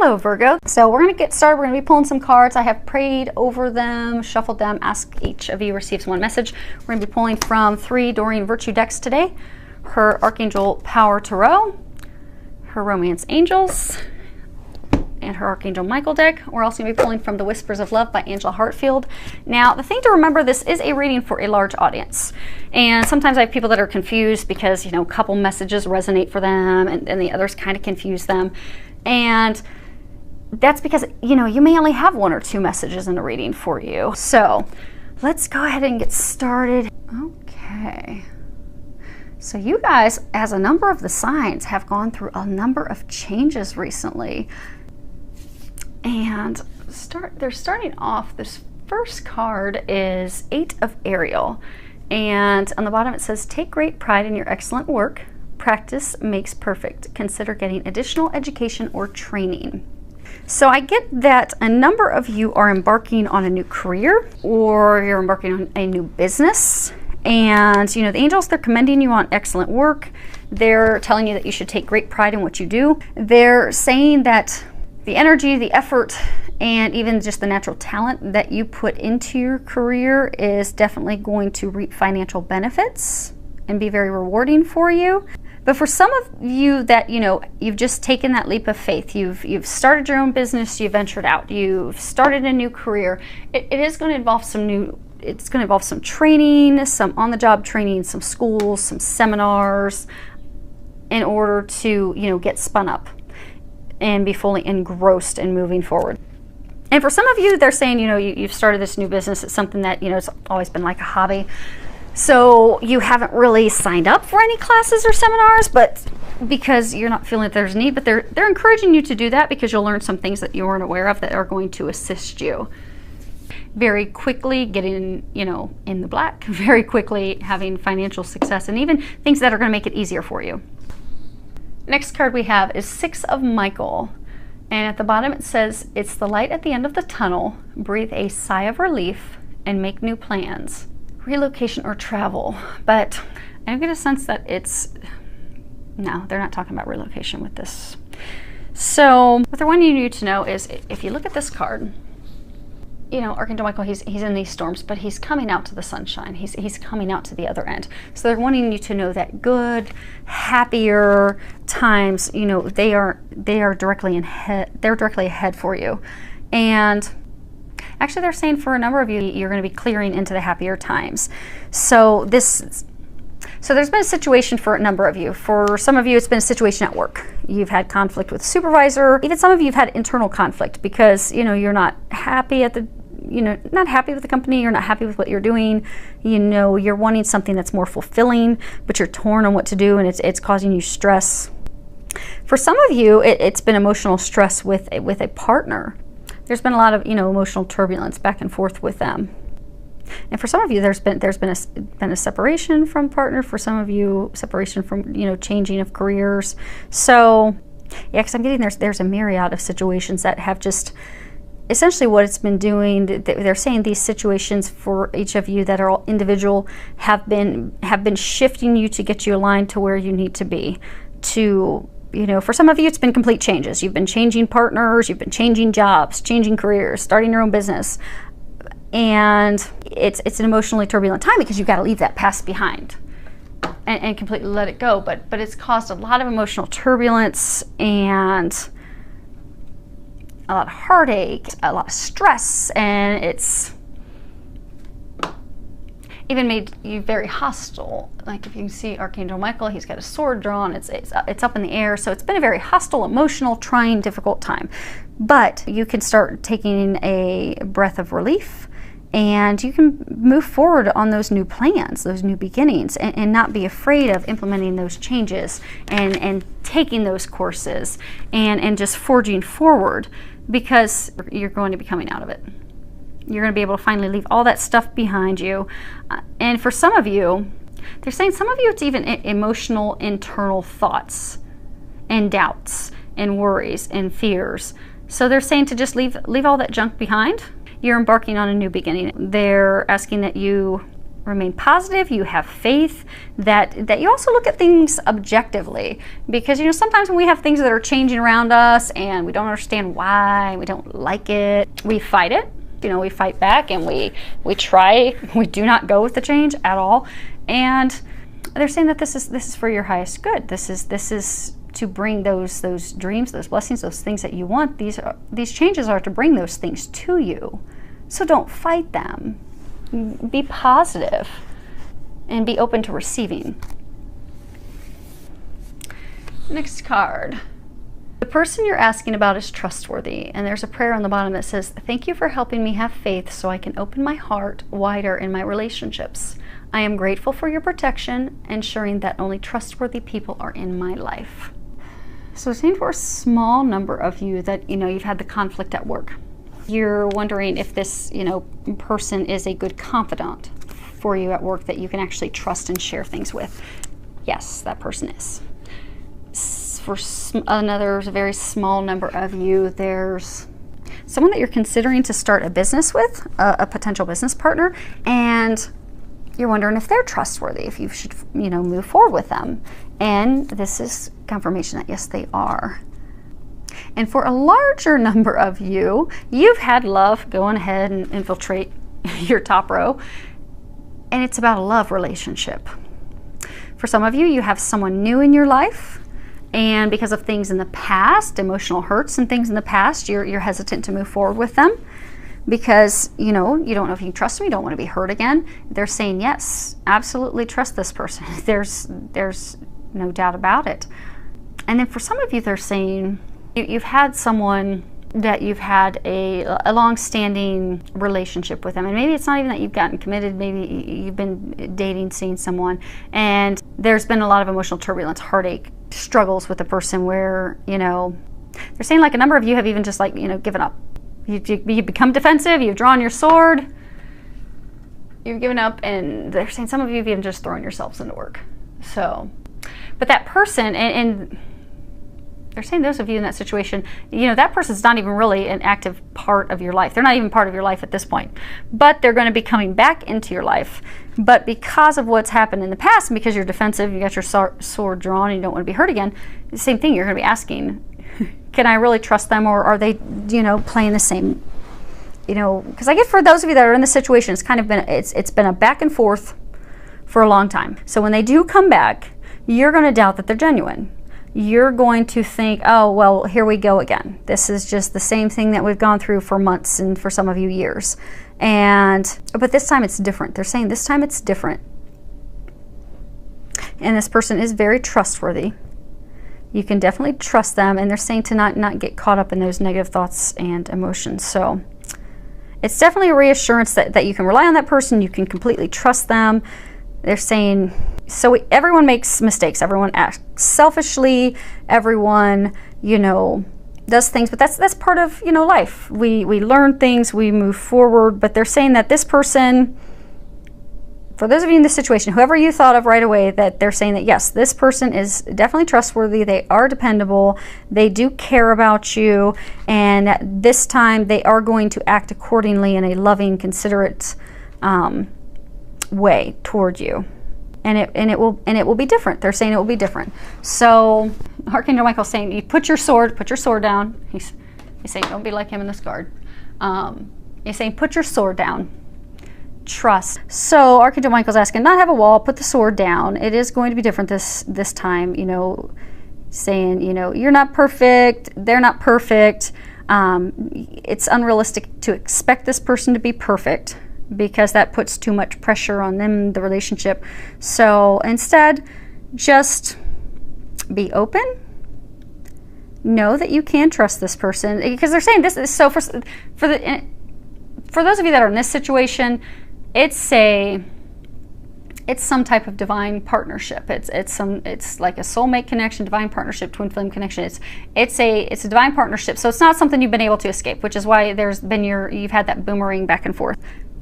Hello Virgo. So we're going to get started. We're going to be pulling some cards. I have prayed over them, shuffled them, asked each of you receives one message. We're going to be pulling from 3 Doreen Virtue decks today. Her Archangel Power Tarot, her Romance Angels, and her Archangel Michael deck. We're also going to be pulling from The Whispers of Love by Angela Hartfield. Now, the thing to remember, this is a reading for a large audience. And sometimes I have people that are confused because, you know, a couple messages resonate for them and the others kind of confuse them. And that's because, you know, you may only have 1 or 2 messages in a reading for you. So let's go ahead and get started. Okay. So you guys, as a number of the signs, have gone through a number of changes recently. And they're starting off, this first card is 8 of Ariel. And on the bottom it says, take great pride in your excellent work. Practice makes perfect. Consider getting additional education or training. So I get that a number of you are embarking on a new career, or you're embarking on a new business. And, you know, the angels, they're commending you on excellent work. They're telling you that you should take great pride in what you do. They're saying that the energy, the effort, and even just the natural talent that you put into your career is definitely going to reap financial benefits and be very rewarding for you. But for some of you that, you know, you've just taken that leap of faith, you've started your own business, you've ventured out, you've started a new career, it is going to involve it's going to involve some training, some on-the-job training, some schools, some seminars, in order to, you know, get spun up and be fully engrossed in moving forward. And for some of you, they're saying, you know, you've started this new business. It's something that, you know, it's always been like a hobby. So you haven't really signed up for any classes or seminars, but because you're not feeling that there's a need, but they're encouraging you to do that because you'll learn some things that you weren't aware of that are going to assist you. Very quickly getting, you know, in the black, very quickly having financial success, and even things that are going to make it easier for you. Next card we have is 6 of Michael, and at the bottom it says, it's the light at the end of the tunnel. Breathe a sigh of relief and make new plans. Relocation or travel, but I get a sense that no, they're not talking about relocation with this. So what they're wanting you to know is, if you look at this card, you know, Archangel Michael, he's in these storms, but he's coming out to the sunshine. He's coming out to the other end. So they're wanting you to know that good, happier times, you know, they are directly ahead for you. And actually, they're saying for a number of you, you're going to be clearing into the happier times. So there's been a situation for a number of you. For some of you, it's been a situation at work. You've had conflict with a supervisor. Even some of you have had internal conflict because, you know, you're not happy not happy with the company. You're not happy with what you're doing. You know, you're wanting something that's more fulfilling, but you're torn on what to do, and it's causing you stress. For some of you, it's been emotional stress with a partner. There's been a lot of, you know, emotional turbulence back and forth with them. And for some of you, there's been a separation from partner. For some of you, separation from, you know, changing of careers. So yeah, because I'm getting there's a myriad of situations that have just essentially what it's been doing. They're saying these situations for each of you that are all individual have been shifting you to get you aligned to where you need to be. To, you know, for some of you, it's been complete changes. You've been changing partners, you've been changing jobs, changing careers, starting your own business. And it's an emotionally turbulent time because you've got to leave that past behind and completely let it go. But it's caused a lot of emotional turbulence and a lot of heartache, a lot of stress, and it's even made you very hostile. Like if you can see Archangel Michael, he's got a sword drawn, it's up in the air. So it's been a very hostile, emotional, trying, difficult time. But you can start taking a breath of relief, and you can move forward on those new plans, those new beginnings, and not be afraid of implementing those changes and taking those courses and just forging forward, because you're going to be coming out of it. You're going to be able to finally leave all that stuff behind you. And for some of you, they're saying some of you, it's even emotional internal thoughts and doubts and worries and fears. So they're saying to just leave all that junk behind. You're embarking on a new beginning. They're asking that you remain positive, you have faith, that you also look at things objectively, because sometimes when we have things that are changing around us and we don't understand why, we don't like it, we fight it. We fight back and we do not go with the change at all. And they're saying that this is for your highest good. This is to bring those dreams, those blessings, those things that you want. These changes are to bring those things to you. So don't fight them. Be positive and be open to receiving. Next card. The person you're asking about is trustworthy, and there's a prayer on the bottom that says, "Thank you for helping me have faith so I can open my heart wider in my relationships. I am grateful for your protection, ensuring that only trustworthy people are in my life." So it's saying for a small number of you that, you've had the conflict at work. You're wondering if this, person is a good confidant for you at work that you can actually trust and share things with. Yes, that person is. For another very small number of you, there's someone that you're considering to start a business with, a potential business partner, and you're wondering if they're trustworthy, if you should, move forward with them. And this is confirmation that yes, they are. And for a larger number of you, you've had love go on ahead and infiltrate your top row, and it's about a love relationship. For some of you, you have someone new in your life, and because of things in the past, emotional hurts and things in the past, you're hesitant to move forward with them because, you don't know if you can trust them, you don't want to be hurt again. They're saying, yes, absolutely trust this person. There's no doubt about it. And then for some of you, they're saying you've had someone that you've had a long-standing relationship with them, and maybe it's not even that you've gotten committed, maybe you've been dating, seeing someone, and there's been a lot of emotional turbulence, heartache, struggles with the person where, they're saying like a number of you have even just given up. You've become defensive, you've drawn your sword, you've given up, and they're saying some of you have even just thrown yourselves into work. So, but that person, and they're saying those of you in that situation, that person's not even really an active part of your life. They're not even part of your life at this point. But they're going to be coming back into your life. But because of what's happened in the past, and because you're defensive, you got your sword drawn, and you don't want to be hurt again, the same thing, you're going to be asking, can I really trust them, or are they, playing the same, because I get for those of you that are in this situation, it's kind of been, it's been a back and forth for a long time. So when they do come back, you're going to doubt that they're genuine. You're going to think, oh, well, here we go again. This is just the same thing that we've gone through for months and for some of you years. But this time it's different. They're saying this time it's different. And this person is very trustworthy. You can definitely trust them, and they're saying to not get caught up in those negative thoughts and emotions. So it's definitely a reassurance that you can rely on that person, you can completely trust them. They're saying, everyone makes mistakes, everyone acts selfishly, everyone, does things, but that's part of, life. We learn things, we move forward, but they're saying that this person, for those of you in this situation, whoever you thought of right away, that they're saying that yes, this person is definitely trustworthy, they are dependable, they do care about you, and this time they are going to act accordingly in a loving, considerate way toward you, and it will be different. They're saying it will be different. So Archangel Michael's saying, you put your sword down. He's saying, don't be like him in this card. He's saying, put your sword down. Trust. So Archangel Michael's asking, not have a wall, put the sword down. It is going to be different this time. Saying, you're not perfect. They're not perfect. It's unrealistic to expect this person to be perfect, because that puts too much pressure on them, the relationship. So instead, just be open. Know that you can trust this person, because they're saying this is so for those of you that are in this situation, it's some type of divine partnership. It's like a soulmate connection, divine partnership, twin flame connection. It's a divine partnership. So it's not something you've been able to escape, which is why you've had that boomerang back and forth.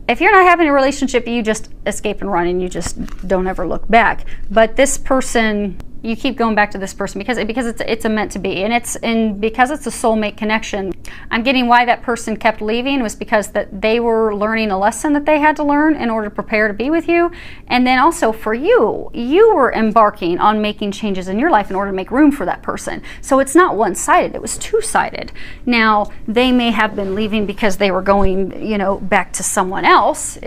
If you're not having a relationship, you just escape and run, and you just don't ever look back. But this person, you keep going back to this person because it's a meant to be, and because it's a soulmate connection. I'm getting why that person kept leaving was because that they were learning a lesson that they had to learn in order to prepare to be with you. And then also for you, you were embarking on making changes in your life in order to make room for that person. So it's not one-sided, it was two-sided. Now, they may have been leaving because they were going, you know, back to someone else.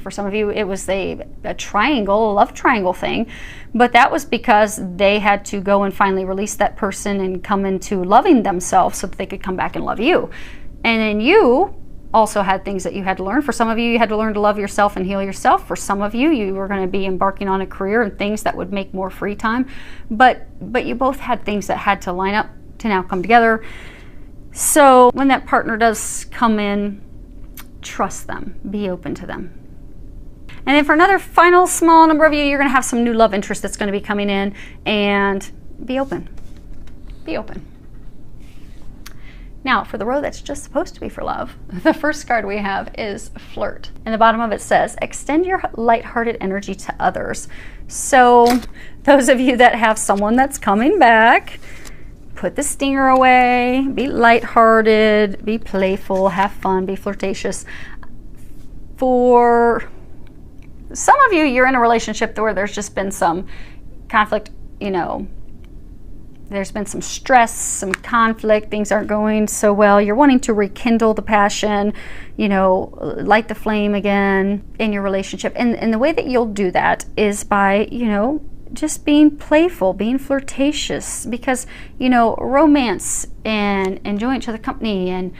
For some of you, it was a triangle, a love triangle thing, but that was because they had to go and finally release that person and come into loving themselves so that they could come back and love you. And then you also had things that you had to learn. For some of you, you had to learn to love yourself and heal yourself. For some of you, you were going to be embarking on a career and things that would make more free time. But you both had things that had to line up to now come together. So when that partner does come in, trust them, be open to them. And then for another final small number of you, you're going to have some new love interest that's going to be coming in, and be open. Be open. Now, for the row that's just supposed to be for love, the first card we have is Flirt. And the bottom of it says, extend your lighthearted energy to others. So those of you that have someone that's coming back, put the stinger away, be lighthearted, be playful, have fun, be flirtatious. For some of you, you're in a relationship where there's just been some conflict, you know, there's been some stress, some conflict, things aren't going so well. You're wanting to rekindle the passion, you know, light the flame again in your relationship. And the way that you'll do that is by, you know, just being playful, being flirtatious, because, you know, romance and enjoying each other's company and,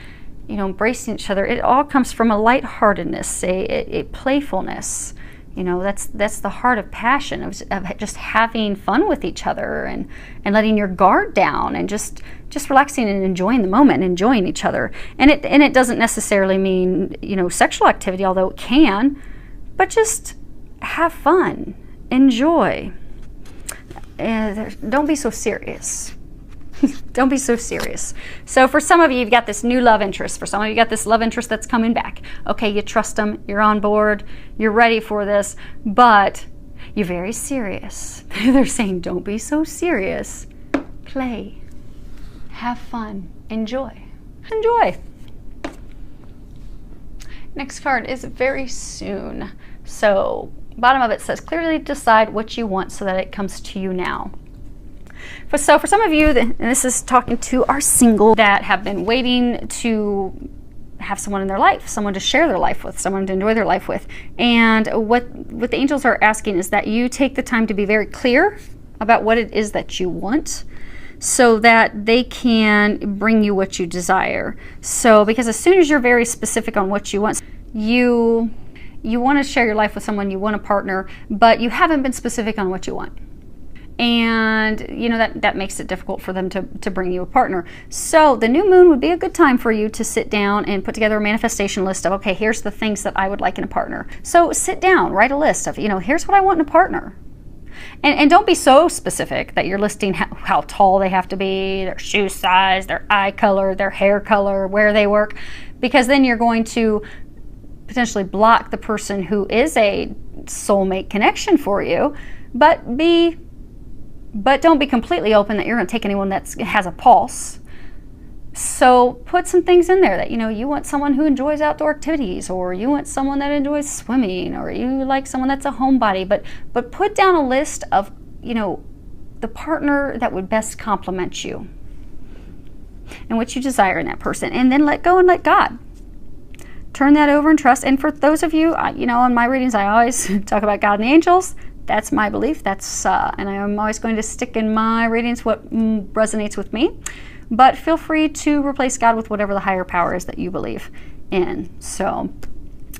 you know, embracing each other, it all comes from a lightheartedness, a playfulness. You know, that's the heart of passion, of just having fun with each other and letting your guard down and just relaxing and enjoying the moment and enjoying each other. And it doesn't necessarily mean, you know, sexual activity, although it can, but just have fun, enjoy. Don't be so serious. Don't be so serious. So for some of you, you've got this new love interest. For some of you, you got this love interest that's coming back. Okay, you trust them, you're on board, you're ready for this, but you're very serious. They're saying, don't be so serious. Play, have fun, enjoy. Enjoy. Next card is very soon. So bottom of it says, clearly decide what you want so that it comes to you now. So for some of you, and this is talking to our single that have been waiting to have someone in their life, someone to share their life with, someone to enjoy their life with. And what the angels are asking is that you take the time to be very clear about what it is that you want so that they can bring you what you desire. So because as soon as you're very specific on what you want, you want to share your life with someone, you want a partner, but you haven't been specific on what you want. And you know that makes it difficult for them to bring you a partner. So the new moon would be a good time for you to sit down and put together a manifestation list of, okay, here's the things that I would like in a partner. So sit down, write a list of, you know, here's what I want in a partner. And don't be so specific that you're listing how tall they have to be, their shoe size, their eye color, their hair color, where they work, because then you're going to potentially block the person who is a soulmate connection for you. But don't be completely open that you're going to take anyone that has a pulse. So put some things in there that, you know, you want someone who enjoys outdoor activities, or you want someone that enjoys swimming, or you like someone that's a homebody. But put down a list of, you know, the partner that would best complement you and what you desire in that person. And then let go and let God. Turn that over and trust. And for those of you, you know, in my readings, I always talk about God and the angels. That's my belief. That's and I'm always going to stick in my readings what resonates with me. But feel free to replace God with whatever the higher power is that you believe in. So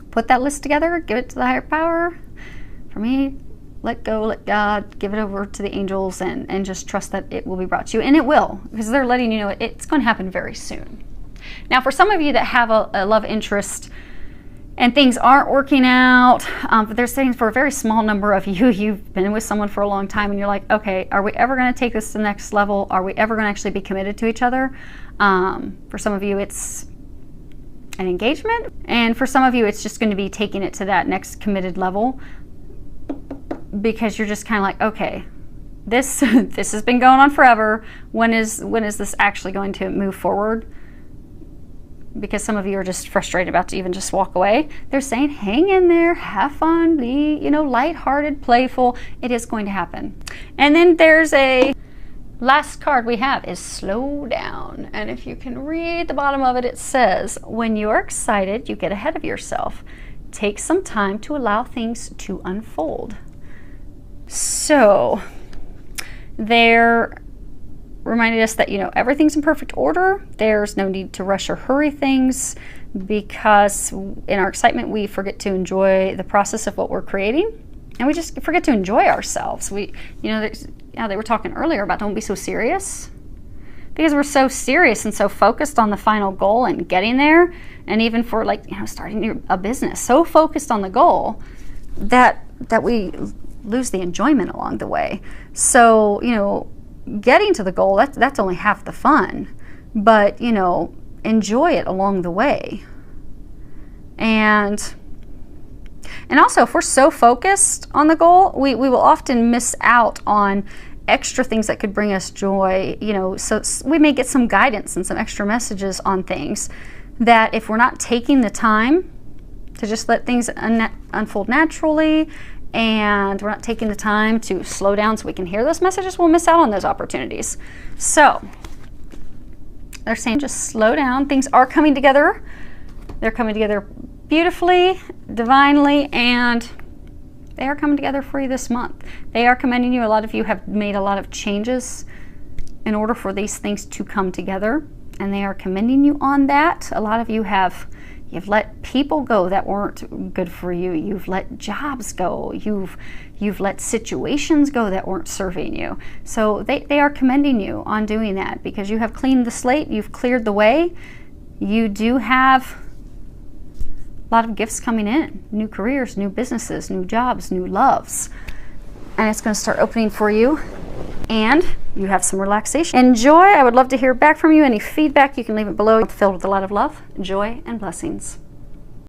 put that list together, give it to the higher power. For me, let go, let God, give it over to the angels, and just trust that it will be brought to you. And it will, because they're letting you know it's going to happen very soon. Now, for some of you that have a love interest and things aren't working out, but they're saying for a very small number of you, you've been with someone for a long time and you're like, okay, are we ever going to take this to the next level? Are we ever going to actually be committed to each other? For some of you, it's an engagement. And for some of you, it's just going to be taking it to that next committed level, because you're just kind of like, okay, this has been going on forever. When is this actually going to move forward? because some of you are just frustrated about to even just walk away. They're saying, hang in there, have fun, be, you know, lighthearted, playful. It is going to happen. And then there's a last card we have is slow down. And if you can read the bottom of it, it says, when you're excited, you get ahead of yourself. Take some time to allow things to unfold. So they're reminded us that, you know, everything's in perfect order. There's no need to rush or hurry things, because in our excitement we forget to enjoy the process of what we're creating, and we just forget to enjoy ourselves. We, you know, they were talking earlier about don't be so serious, because we're so serious and so focused on the final goal and getting there, and even for, like, you know, starting a business, so focused on the goal that we lose the enjoyment along the way. So, you know, getting to the goal, that's only half the fun, but, you know, enjoy it along the way. And also, if we're so focused on the goal, we will often miss out on extra things that could bring us joy, you know. So we may get some guidance and some extra messages on things that, if we're not taking the time to just let things unfold naturally, and we're not taking the time to slow down so we can hear those messages, we'll miss out on those opportunities. So they're saying just slow down. Things are coming together. They're coming together beautifully, divinely, and they are coming together for you this month. They are commending you. A lot of you have made a lot of changes in order for these things to come together, and they are commending you on that. A lot of you you've let people go that weren't good for you. You've let jobs go. You've let situations go that weren't serving you. So they are commending you on doing that, because you have cleaned the slate. You've cleared the way. You do have a lot of gifts coming in. New careers, new businesses, new jobs, new loves. And it's going to start opening for you. And you have some relaxation. Enjoy. I would love to hear back from you. Any feedback, you can leave it below. It's filled with a lot of love, joy, and blessings.